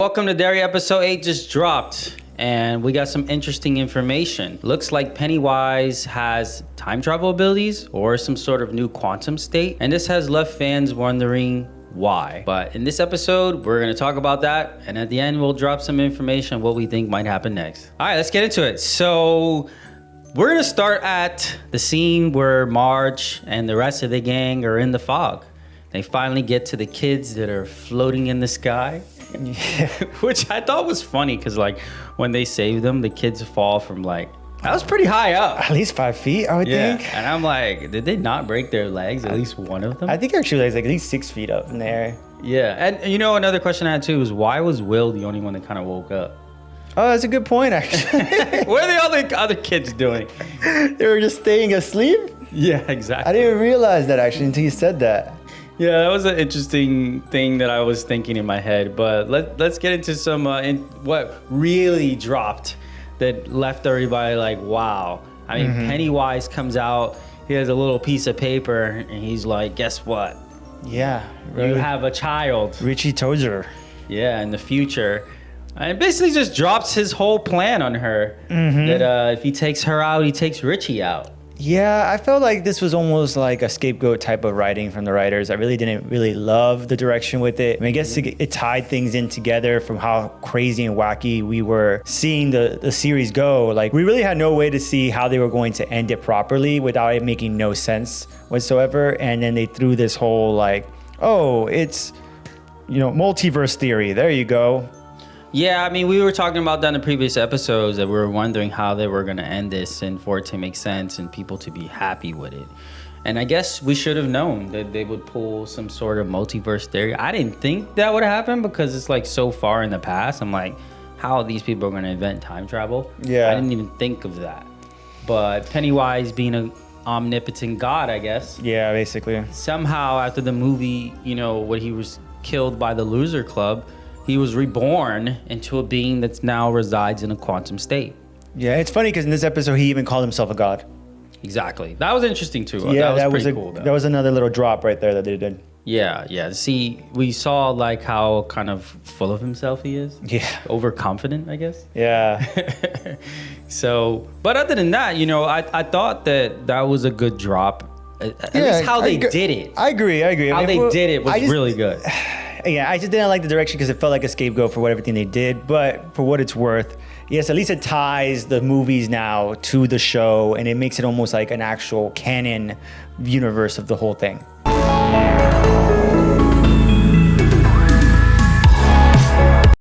Welcome to Derry. Episode 8 just dropped, and we got some interesting information. Looks like Pennywise has time travel abilities or some sort of new quantum state, and this has left fans wondering why. But in this episode, we're going to talk about that, and at the end, we'll drop some information on what we think might happen next. All right, let's get into it. So we're going to start at the scene where Marge and the rest of the gang are in the fog. They finally get to the kids that are floating in the sky. Yeah, which I thought was funny because like when they save them, the kids fall from that was pretty high up. At least 5 feet, I would think. And I'm like, did they not break their legs? At least one of them? I think actually it's like at least 6 feet up in the air. Yeah, and another question I had too is why was Will the only one that kind of woke up? Oh, that's a good point, actually. What are the other kids doing? They were just staying asleep? Yeah, exactly. I didn't realize that actually until you said that. Yeah, that was an interesting thing that I was thinking in my head. But let's get into some what really dropped that left everybody like, wow. I mean, Pennywise comes out. He has a little piece of paper, and he's like, guess what? Yeah. You have a child. Richie Tozier. Yeah, in the future. And basically just drops his whole plan on her. That if he takes her out, he takes Richie out. Yeah, I felt like this was almost like a scapegoat type of writing from the writers. I really didn't really love the direction with it. I mean, I guess it tied things in together from how crazy and wacky we were seeing the series go. Like, we really had no way to see how they were going to end it properly without it making no sense whatsoever. And then they threw this whole like, oh, it's, multiverse theory. There you go. Yeah, I mean, we were talking about that in the previous episodes that we were wondering how they were going to end this and for it to make sense and people to be happy with it. And I guess we should have known that they would pull some sort of multiverse theory. I didn't think that would happen because it's like so far in the past. I'm like, how are these people going to invent time travel? Yeah. I didn't even think of that. But Pennywise being an omnipotent god, I guess. Yeah, basically. Somehow after the movie, when he was killed by the Loser Club, he was reborn into a being that's now resides in a quantum state. Yeah, it's funny because in this episode, he even called himself a god. Exactly. That was interesting too. Yeah, that was pretty cool. That was another little drop right there that they did. Yeah. See, we saw like how kind of full of himself he is. Yeah. Overconfident, I guess. Yeah. So, but other than that, I thought that was a good drop. At least how they did it. I agree. How they did it was really good. Yeah, I just didn't like the direction because it felt like a scapegoat for everything they did. But for what it's worth, yes, at least it ties the movies now to the show, and it makes it almost like an actual canon universe of the whole thing.